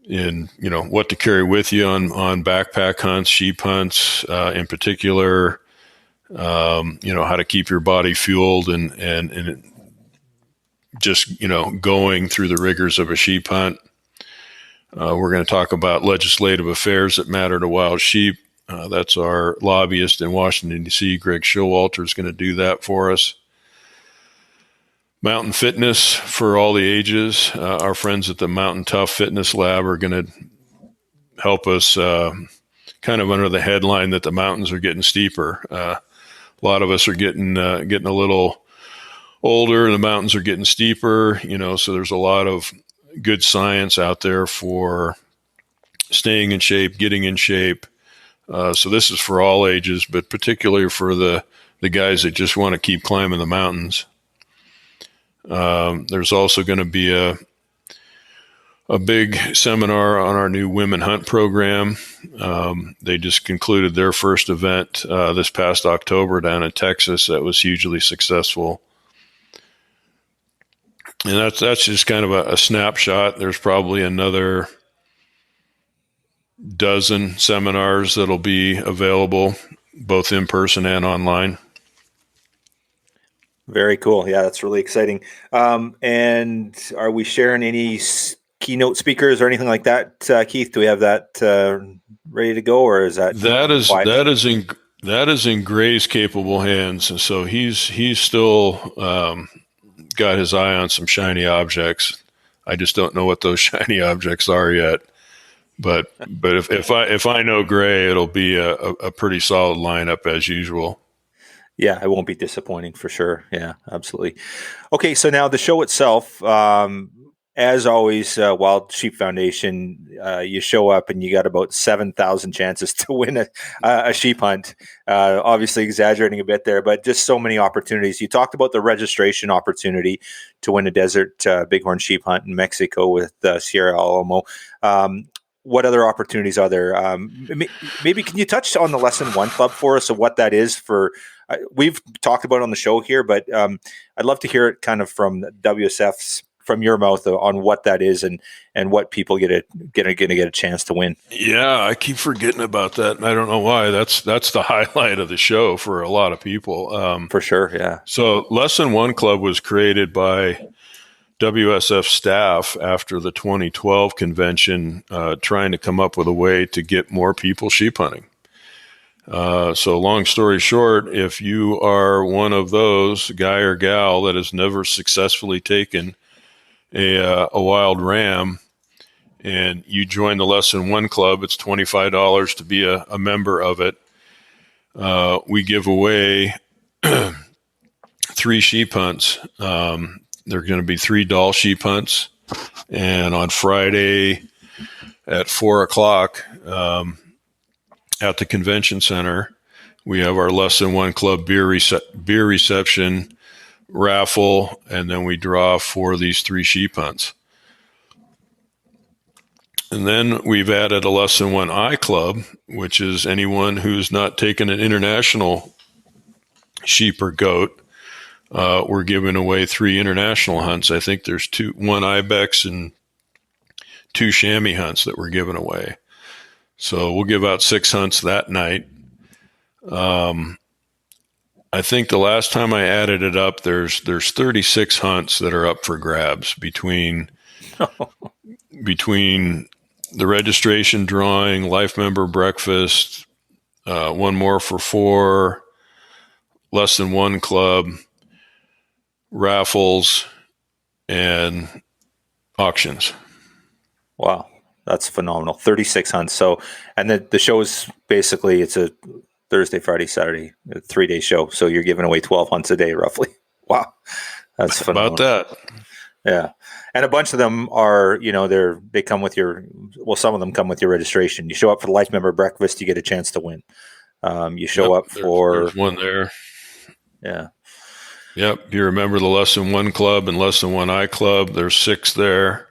what to carry with you on backpack hunts, sheep hunts, in particular. How to keep your body fueled and just going through the rigors of a sheep hunt. We're going to talk about legislative affairs that matter to wild sheep. That's our lobbyist in Washington, D.C., Greg Showalter, is going to do that for us. Mountain fitness for all the ages. Our friends at the Mountain Tough Fitness Lab are going to help us kind of under the headline that the mountains are getting steeper. A lot of us are getting a little older, and the mountains are getting steeper, so there's a lot of good science out there for staying in shape, getting in shape. So this is for all ages, but particularly for the guys that just want to keep climbing the mountains. There's also going to be a big seminar on our new Women Hunt program. They just concluded their first event this past October down in Texas. That was hugely successful. And that's just kind of a snapshot. There's probably another dozen seminars that'll be available, both in person and online. Very cool. Yeah, that's really exciting. And are we sharing any keynote speakers or anything like that, Keith? Do we have that ready to go, or is that that is in Gray's capable hands, and so he's still got his eye on some shiny objects. I just don't know what those shiny objects are yet. But if I know Gray, it'll be a pretty solid lineup as usual. Yeah, it won't be disappointing for sure. Yeah, absolutely. Okay, so now the show itself, as always, Wild Sheep Foundation, you show up and you got about 7,000 chances to win a sheep hunt. Obviously exaggerating a bit there, but just so many opportunities. You talked about the registration opportunity to win a desert bighorn sheep hunt in Mexico with Sierra Alamo. What other opportunities are there? Maybe can you touch on the Lesson 1 Club for us of what that is for? We've talked about it on the show here, but I'd love to hear it kind of from WSF's, from your mouth on what that is and what people get a chance to win. Yeah, I keep forgetting about that, and I don't know why. That's the highlight of the show for a lot of people. For sure, yeah. So Lesson 1 Club was created by WSF staff after the 2012 convention, trying to come up with a way to get more people sheep hunting. So long story short, if you are one of those guy or gal that has never successfully taken a wild ram and you join the Lesson 1 Club, it's $25 to be a member of it. We give away 3 sheep hunts. There are going to be 3 Dall sheep hunts. And on Friday at 4:00 at the convention center, we have our Lesson 1 Club beer reception, raffle, and then we draw for these 3 sheep hunts. And then we've added a Lesson 1I Club, which is anyone who's not taken an international sheep or goat. We're giving away 3 international hunts. I think there's 1 ibex and 2 chamois hunts that we're giving away. So we'll give out 6 hunts that night. I think the last time I added it up, there's 36 hunts that are up for grabs between the registration drawing, life member breakfast, 1 more for 4, Lesson 1 Club, raffles, and auctions. Wow, that's phenomenal. 36 hunts. So, and the show is basically, it's a Thursday, Friday, Saturday, a 3-day show. So you're giving away 12 hunts a day, roughly. Wow, that's phenomenal. About that. Yeah, and a bunch of them are, they come with some of them come with your registration. You show up for the life member breakfast, you get a chance to win. You show up for there's one there. Yeah. Yep. You remember the Lesson 1 Club and Lesson 1I Club? There's 6 there.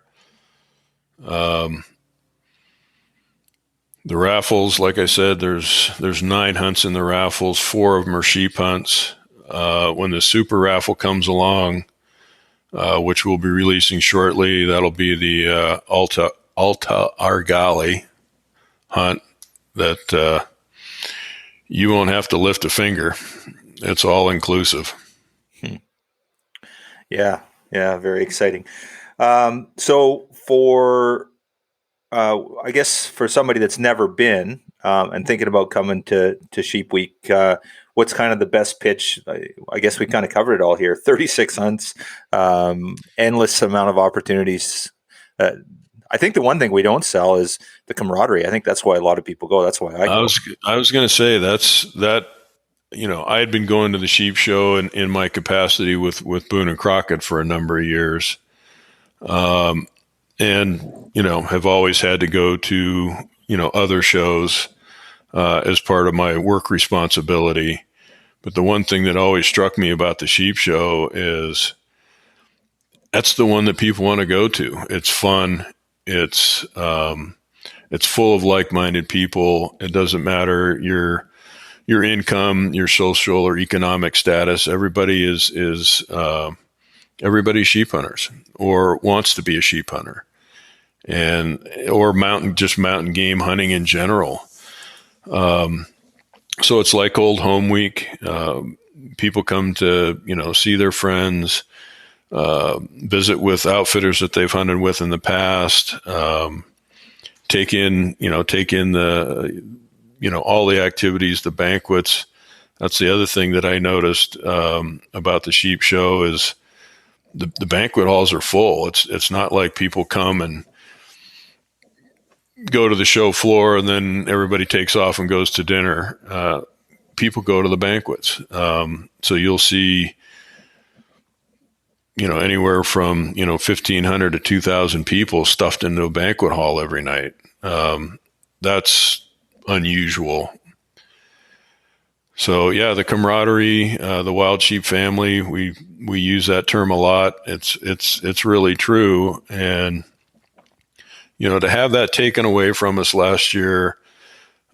The raffles, like I said, there's 9 hunts in the raffles. 4 of them are sheep hunts. When the super raffle comes along, which we'll be releasing shortly, that'll be the Alta Argali hunt that you won't have to lift a finger. It's all inclusive. Yeah, very exciting. So for I guess for somebody that's never been and thinking about coming to Sheep Week, what's kind of the best pitch? I guess we kind of covered it all here. 36 hunts, endless amount of opportunities. I think the one thing we don't sell is the camaraderie. I think that's why a lot of people go. That's why I go. I was going to say that. I had been going to the sheep show in my capacity with Boone and Crockett for a number of years. And, have always had to go to, other shows as part of my work responsibility. But the one thing that always struck me about the sheep show is that's the one that people want to go to. It's fun. It's full of like-minded people. It doesn't matter your income, your social or economic status. Everybody everybody's sheep hunters or wants to be a sheep hunter, or mountain game hunting in general. So it's like old home week. People come to, see their friends, visit with outfitters that they've hunted with in the past, take in the, all the activities, the banquets. That's the other thing that I noticed about the sheep show is the banquet halls are full. It's not like people come and go to the show floor and then everybody takes off and goes to dinner. People go to the banquets. So you'll see anywhere from 1,500 to 2,000 people stuffed into a banquet hall every night. That's unusual. So yeah, the camaraderie, the wild sheep family, we use that term a lot. It's really true. And, to have that taken away from us last year,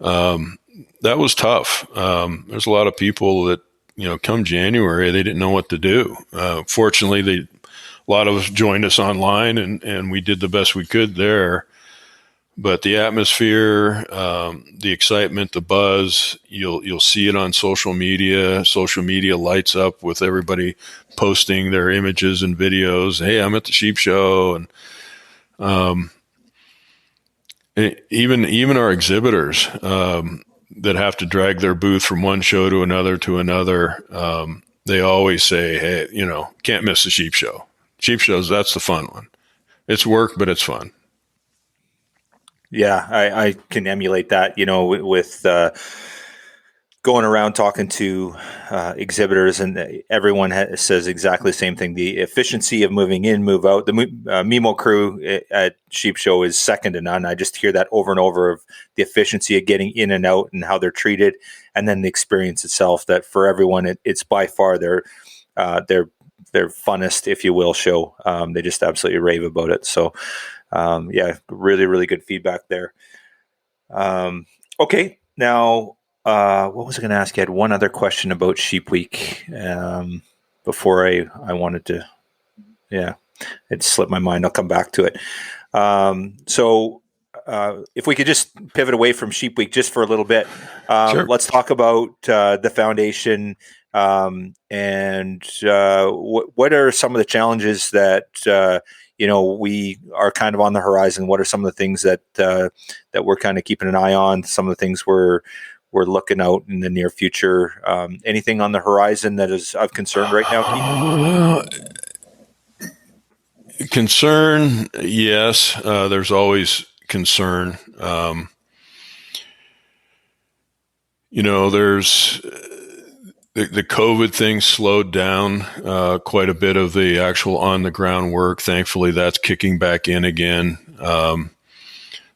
that was tough. There's a lot of people that, come January, they didn't know what to do. Fortunately, a lot of us joined us online and we did the best we could there. But the atmosphere, the excitement, the buzz, you'll see it on social media. Social media lights up with everybody posting their images and videos. Hey, I'm at the sheep show. And even our exhibitors that have to drag their booth from one show to another, they always say, hey, can't miss the sheep show. Sheep shows, that's the fun one. It's work, but it's fun. Yeah, I can emulate that, with going around talking to exhibitors, and everyone says exactly the same thing. The efficiency of moving in, move out. The Mimo crew at Sheep Show is second to none. I just hear that over and over, of the efficiency of getting in and out and how they're treated, and then the experience itself. That for everyone, it's by far their funnest, if you will, show. They just absolutely rave about it. So. Yeah, really, really good feedback there. Okay, now, what was I going to ask? You had one other question about Sheep Week before I wanted to, it slipped my mind. I'll come back to it. So if we could just pivot away from Sheep Week just for a little bit, Sure. Let's talk about the foundation and what are some of the challenges that we are kind of on the horizon. What are some of the things that we're kind of keeping an eye on? Some of the things we're looking out in the near future. Anything on the horizon that is of concern right now, Keith? Concern, yes. There's always concern. There's the COVID thing slowed down quite a bit of the actual on the ground work. Thankfully, that's kicking back in again.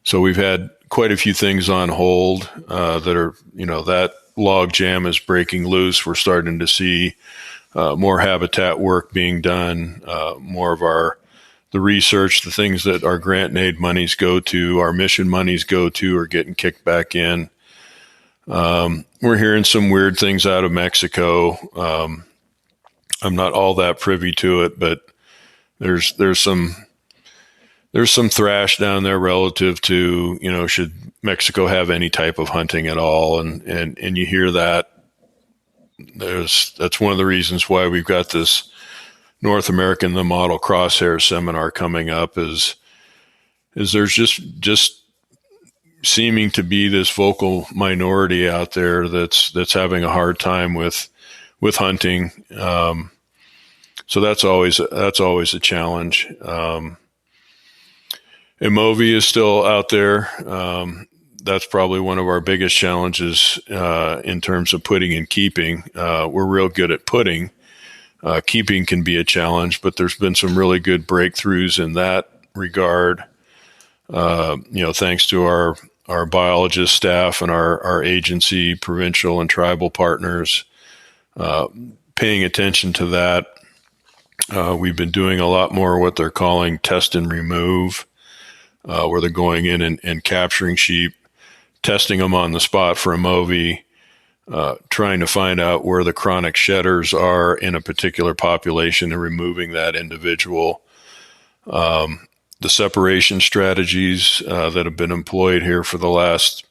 So we've had quite a few things on hold that are, that log jam is breaking loose. We're starting to see more habitat work being done, more of the research, the things that our grant and aid monies go to, our mission monies go to, are getting kicked back in. We're hearing some weird things out of Mexico. I'm not all that privy to it, but there's some thrash down there relative to, should Mexico have any type of hunting at all? And you hear that. That's one of the reasons why we've got this North American the Model Crosshair seminar coming up is there's just seeming to be this vocal minority out there that's having a hard time with hunting. So that's always a challenge. Movi is still out there. That's probably one of our biggest challenges in terms of putting and keeping. We're real good at putting. Keeping can be a challenge, but there's been some really good breakthroughs in that regard. Thanks to our biologist staff and our agency, provincial and tribal partners, paying attention to that. We've been doing a lot more what they're calling test and remove, where they're going in and capturing sheep, testing them on the spot for a Movi, trying to find out where the chronic shedders are in a particular population and removing that individual. The separation strategies that have been employed here for the last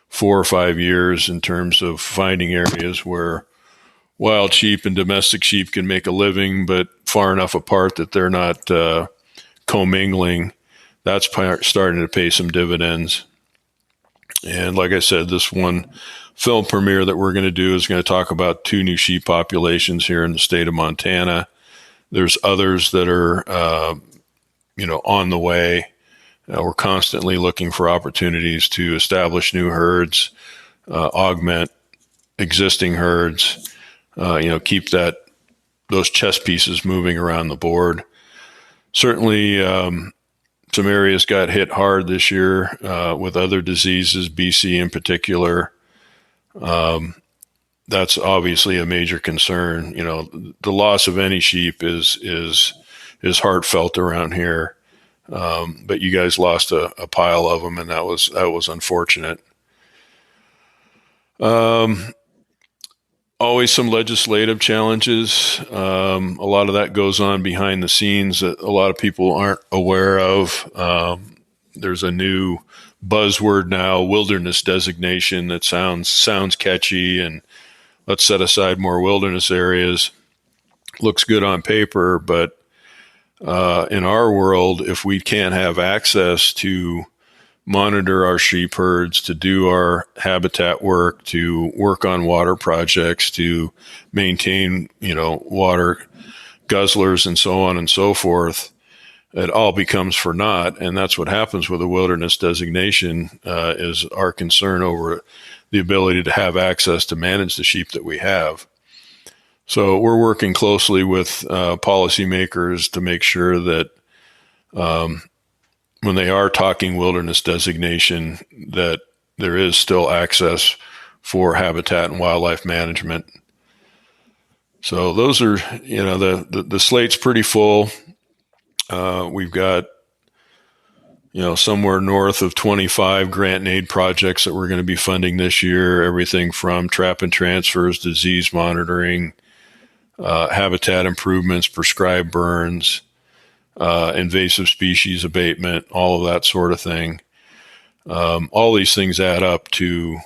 4 or 5 years in terms of finding areas where wild sheep and domestic sheep can make a living, but far enough apart that they're not commingling, that's starting to pay some dividends. And like I said, this one film premiere that we're going to do is going to talk about 2 new sheep populations here in the state of Montana. There's others that are on the way. We're constantly looking for opportunities to establish new herds, augment existing herds, keep that those chess pieces moving around the board. Certainly, some areas got hit hard this year with other diseases, BC in particular. That's obviously a major concern. The loss of any sheep is heartfelt around here. But you guys lost a pile of them, and that was unfortunate. Always some legislative challenges. A lot of that goes on behind the scenes that a lot of people aren't aware of. There's a new buzzword now, wilderness designation, that sounds catchy, and let's set aside more wilderness areas. Looks good on paper, but in our world, if we can't have access to monitor our sheep herds, to do our habitat work, to work on water projects, to maintain, water guzzlers and so on and so forth, it all becomes for naught. And that's what happens with a wilderness designation, is our concern over the ability to have access to manage the sheep that we have. So we're working closely with policymakers to make sure that when they are talking wilderness designation, that there is still access for habitat and wildlife management. So those are, the slate's pretty full. We've got, somewhere north of 25 grant and aid projects that we're going to be funding this year. Everything from trap and transfers, disease monitoring, habitat improvements, prescribed burns, invasive species abatement, all of that sort of thing. All these things add up to,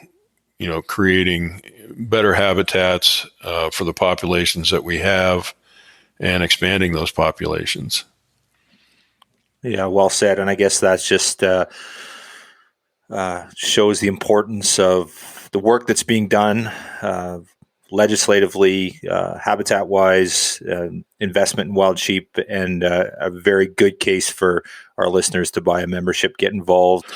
creating better habitats for the populations that we have and expanding those populations. Yeah, well said. And I guess that's just shows the importance of the work that's being done legislatively, habitat-wise, investment in wild sheep, and a very good case for our listeners to buy a membership, get involved,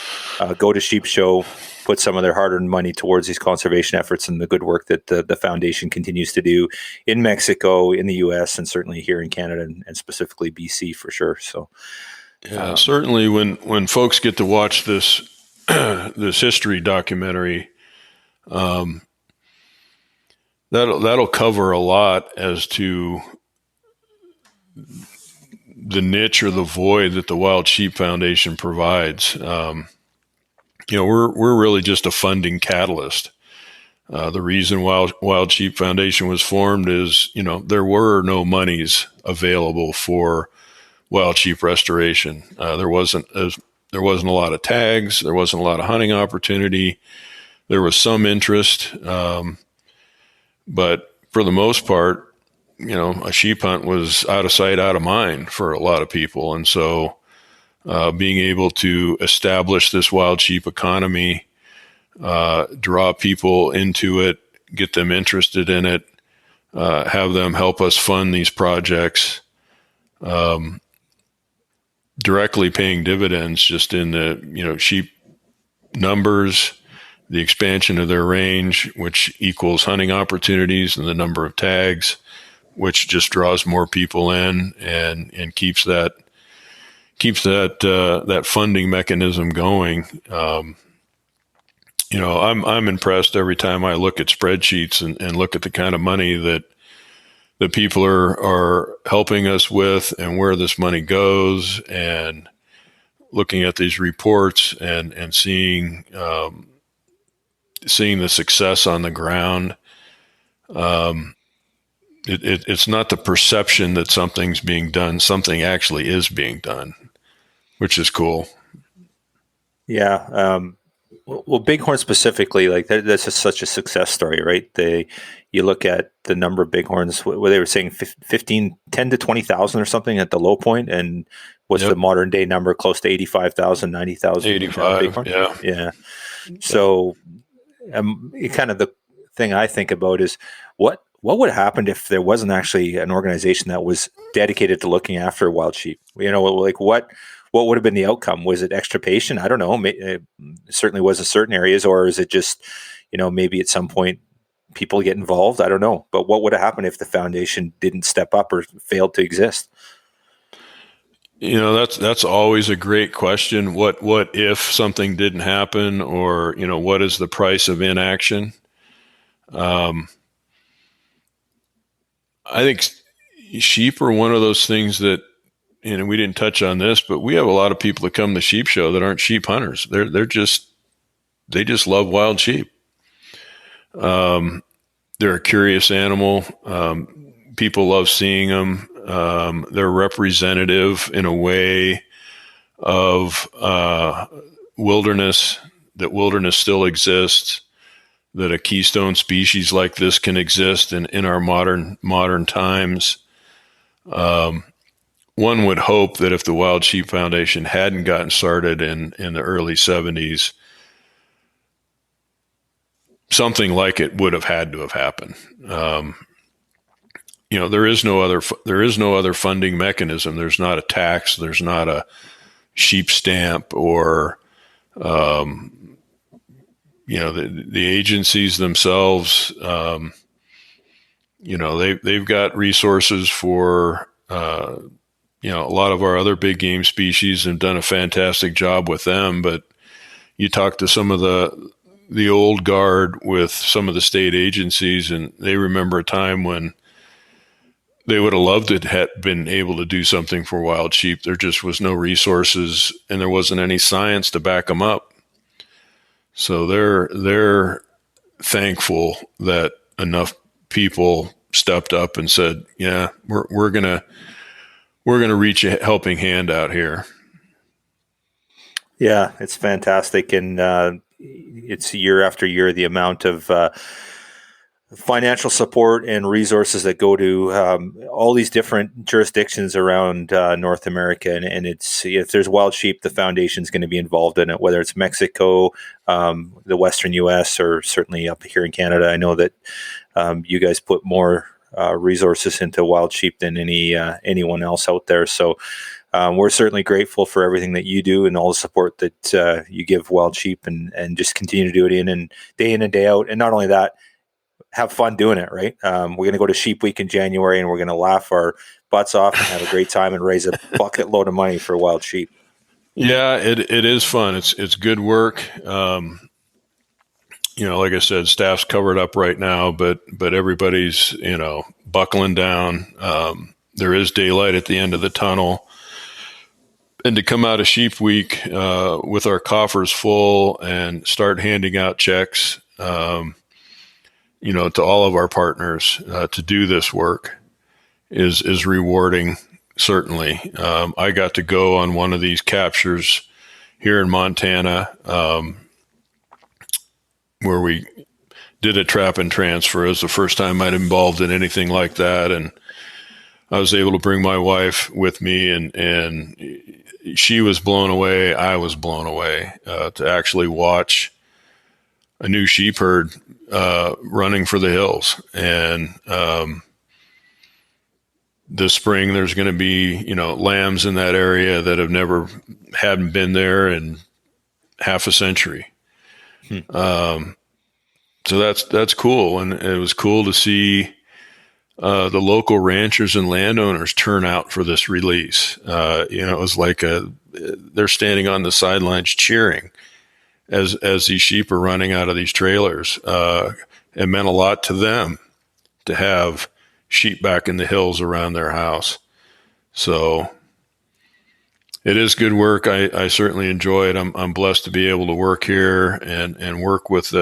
go to Sheep Show, put some of their hard-earned money towards these conservation efforts and the good work that the foundation continues to do in Mexico, in the U.S., and certainly here in Canada, and specifically BC for sure. So, yeah, certainly when folks get to watch this this history documentary, that'll cover a lot as to the niche or the void that the Wild Sheep Foundation provides. We're really just a funding catalyst. The reason Wild Sheep Foundation was formed is, there were no monies available for wild sheep restoration. There wasn't a lot of tags. There wasn't a lot of hunting opportunity. There was some interest, but for the most part, a sheep hunt was out of sight, out of mind for a lot of people. And so being able to establish this wild sheep economy, draw people into it, get them interested in it, have them help us fund these projects, directly paying dividends just in the, sheep numbers, the expansion of their range, which equals hunting opportunities, and the number of tags, which just draws more people in and keeps that funding mechanism going. I'm impressed every time I look at spreadsheets and look at the kind of money that the people are helping us with and where this money goes, and looking at these reports and seeing the success on the ground. It's not the perception that something's being done. Something actually is being done, which is cool. Yeah. Well, Bighorn specifically, like that's just such a success story, right? You look at the number of bighorns, where they were saying 10 to 20,000 or something at the low point, and what's the modern day number? Close to 85,000, 90,000. 85, yeah. So, kind of the thing I think about is what would have happened if there wasn't actually an organization that was dedicated to looking after wild sheep? Like what would have been the outcome? Was it extirpation? I don't know. It certainly was in certain areas, or is it just, maybe at some point people get involved? I don't know. But what would have happened if the foundation didn't step up or failed to exist? That's always a great question. What if something didn't happen, or what is the price of inaction? I think sheep are one of those things that, we didn't touch on this, but we have a lot of people that come to the sheep show that aren't sheep hunters. They just love wild sheep. They're a curious animal. People love seeing them. They're representative in a way of wilderness, that wilderness still exists, that a keystone species like this can exist in our modern times. One would hope that if the Wild Sheep Foundation hadn't gotten started in the early 70s, something like it would have had to have happened. There is no other funding mechanism. There's not a tax. There's not a sheep stamp, or the agencies themselves. They've got resources for a lot of our other big game species, and done a fantastic job with them. But you talk to some of the old guard with some of the state agencies, and they remember a time when they would have loved to have been able to do something for wild sheep. There just was no resources, and there wasn't any science to back them up. So they're thankful that enough people stepped up and said, "Yeah, we're gonna reach a helping hand out here." Yeah, it's fantastic, and it's year after year the amount of financial support and resources that go to all these different jurisdictions around North America, and it's, if there's wild sheep, the foundation's going to be involved in it, whether it's Mexico, the Western U.S., or certainly up here in Canada. I know that you guys put more resources into wild sheep than anyone else out there. So we're certainly grateful for everything that you do and all the support that you give wild sheep, and just continue to do it day in and day out. And not only that, have fun doing it, right? We're going to go to Sheep Week in January, and we're going to laugh our butts off and have a great time and raise a bucket load of money for wild sheep. Yeah, it is fun. It's good work. Like I said, staff's covered up right now, but everybody's, buckling down. There is daylight at the end of the tunnel. And to come out of Sheep Week with our coffers full and start handing out checks, to all of our partners to do this work is rewarding, certainly. I got to go on one of these captures here in Montana, where we did a trap and transfer. It was the first time I'd involved in anything like that, and I was able to bring my wife with me, and she was blown away. I was blown away to actually watch a new sheep herd running for the hills. And this spring, there's going to be, lambs in that area that hadn't been there in half a century. So that's cool. And it was cool to see the local ranchers and landowners turn out for this release. It was like they're standing on the sidelines cheering as these sheep are running out of these trailers. It meant a lot to them to have sheep back in the hills around their house. So it is good work. I certainly enjoy it. I'm blessed to be able to work here and work with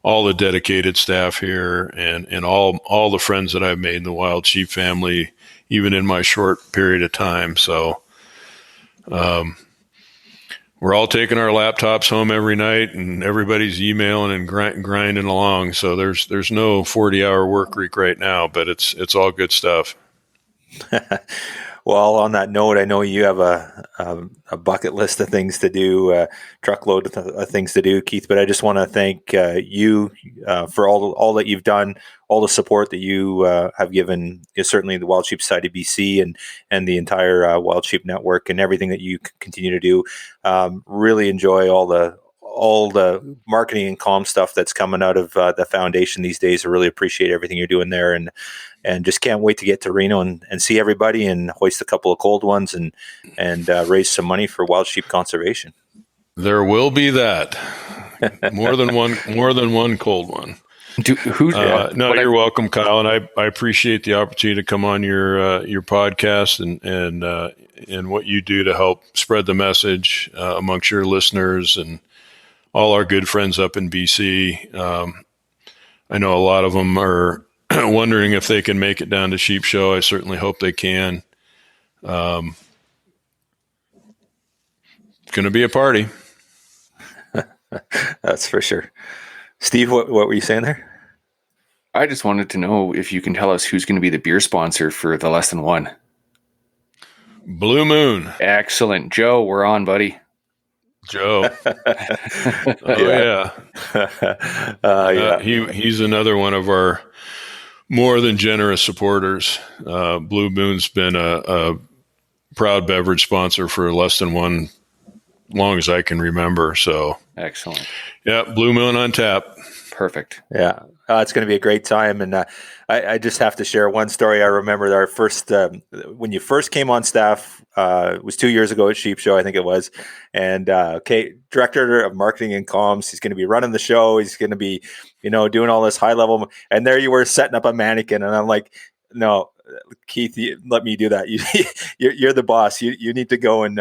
all the dedicated staff here and all the friends that I've made in the wild sheep family, even in my short period of time. So, we're all taking our laptops home every night, and everybody's emailing and grinding along. So there's no 40-hour work week right now, but it's all good stuff. Well, on that note, I know you have a bucket list of things to do, truckload of things to do, Keith. But I just want to thank you for all that you've done, all the support that you have given, certainly the Wild Sheep Society BC and the entire Wild Sheep Network, and everything that you continue to do. Really enjoy all all the marketing and comm stuff that's coming out of the foundation these days. I really appreciate everything you're doing there, and just can't wait to get to Reno and see everybody and hoist a couple of cold ones and raise some money for wild sheep conservation. There will be that. More than one cold one. No, you're welcome, Kyle, and I appreciate the opportunity to come on your podcast and what you do to help spread the message amongst your listeners and all our good friends up in BC. I know a lot of them are wondering if they can make it down to Sheep Show. I certainly hope they can. It's going to be a party. That's for sure. Steve, what were you saying there? I just wanted to know if you can tell us who's going to be the beer sponsor for the Less Than One. Blue Moon. Excellent. Joe, we're on, buddy. Joe. He's another one of our more than generous supporters. Blue Moon's been a proud beverage sponsor for Less Than One long as I can remember. So excellent. Yeah, Blue Moon on tap. Perfect. Yeah, it's going to be a great time. And I just have to share one story. I remember our first, when you first came on staff, it was 2 years ago at Sheep Show, I think it was. And director of marketing and comms, he's going to be running the show. He's going to be, doing all this high level. And there you were setting up a mannequin. And I'm like, no, Keith, let me do that. You're the boss. You need to go and,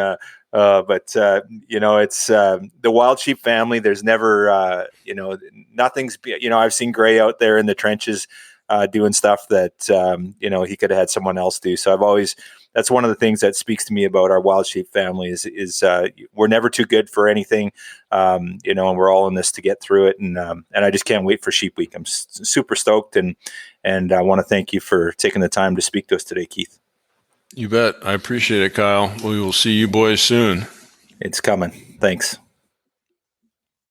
it's the wild sheep family. There's never, nothing's, I've seen Gray out there in the trenches doing stuff that, he could have had someone else do. So that's one of the things that speaks to me about our wild sheep family is we're never too good for anything, and we're all in this to get through it. And I just can't wait for Sheep Week. I'm super stoked. And I want to thank you for taking the time to speak to us today, Keith. You bet. I appreciate it, Kyle. We will see you boys soon. It's coming. Thanks.